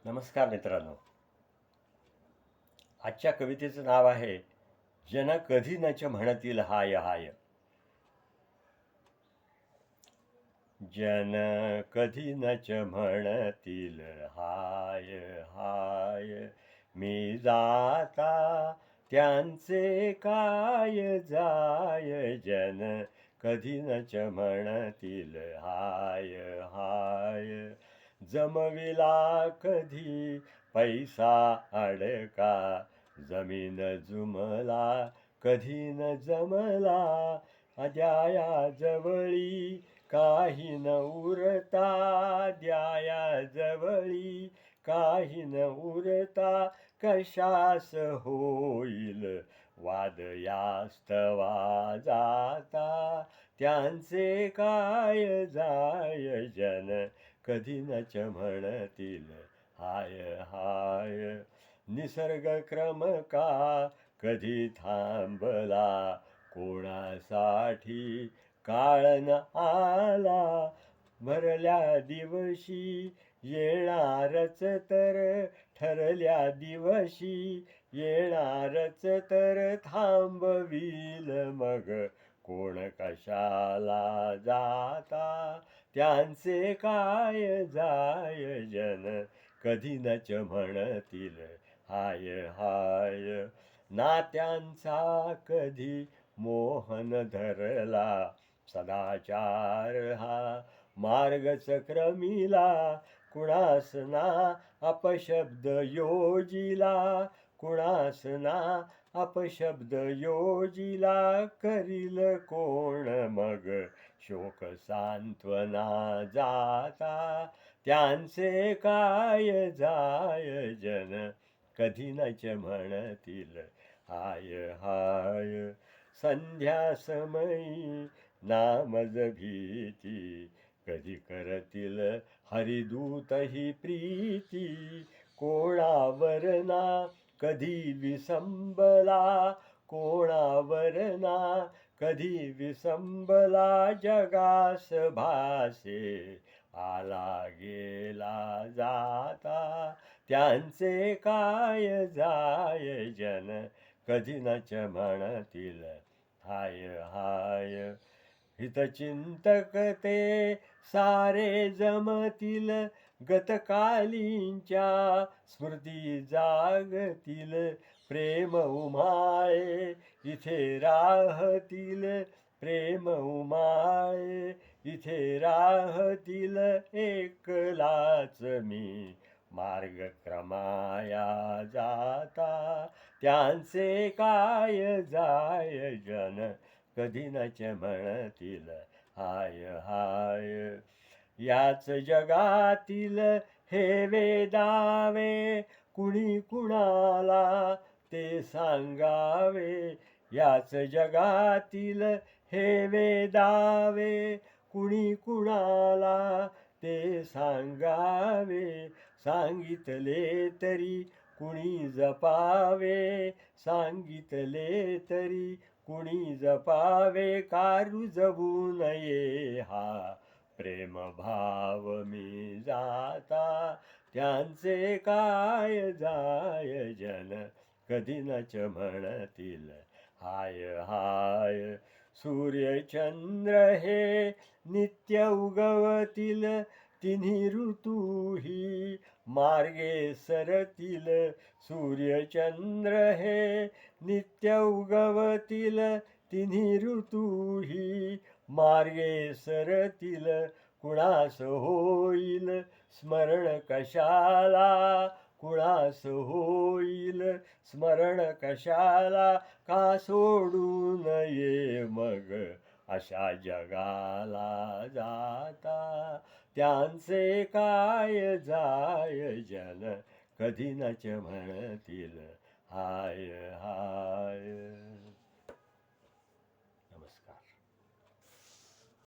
नमस्कार मित्रांनो. आजच्या कवितेचं नाव आहे जन कधी नच म्हणतील हाय हाय. जन कधी नच म्हणतील हाय हाय. मी जाता त्यांचे काय जाय. जन कधी नच म्हणतील हाय हाय. जमविला कधी पैसा अडका. जमीन जुमला कधी न जमला. द्याया जवळी काही न उरता. द्याया जवळी काही न उरता. कशास होईल वाद यास्तवा जाता. त्यांचे काय जाय. जन कधी नच म्हणतील हाय हाय. निसर्ग क्रम का कधी थांबला. कोणासाठी काळ न आला. भरल्या दिवशी येणारच तर. ठरल्या दिवशी येणारच तर. थांबविल मग कोण कशाला जाता. त्यांचे काय जाय. जन कधी नच म्हणतील हाय हाय. नात्यांचा कधी मोहन धरला. सदाचार हा मार्गच क्रमिला. कुणास ना अपशब्द योजिला. कुणास ना अपशब्द योजिला. करील कोण मग शोक सांत्वना जाता. त्यांचे काय जाय. जन कधी नच म्हणतील हाय हाय. संध्या समयी नामज भीती. कधी करतील हरिदूत ही प्रीती. कोणावर ना कधी विसंबला. कोणावर ना कधी विसंबला. जगास भासे आला गेला जाता. त्यांचे काय जाय. जन कधी नच म्हणतील हाय हाय. हितचिंतक ते सारे जमतील. गतकालींच्या स्मृती जागतील. प्रेम उमाळे इथे राहतील. प्रेम उमाळे इथे राहतील. एकलाच मी मार्ग क्रमाया जाता. त्यांचे काय जाय. जन कधी नच म्हणतील हाय हाय. याच जगातील हे वेदावे कुणी कुणाला ते सांगावे. याच जगातील हे वेदावे कुणी कुणाला ते सांगावे. सांगितले तरी कुणी जपावे. सांगितले तरी कुणी जपावे. का रुजवू नये हा प्रेम भाव मी जाता. त्यांचे काय जाय. जन कधी नच म्हणतील हाय हाय. सूर्यचंद्र हे नित्य उगवतील. तिन्ही ऋतूही मार्गे सरतील. सूर्यचंद्र हे नित्य उगवतील. तिन्ही ऋतूही मार्गे सरतील. कुणास होईल स्मरण कशाला. कुणास होईल स्मरण कशाला. का सोडू नये मग अशा जगाला जाता. त्यांचे काय जाय. जन कधी नच म्हणतील हाय हाय.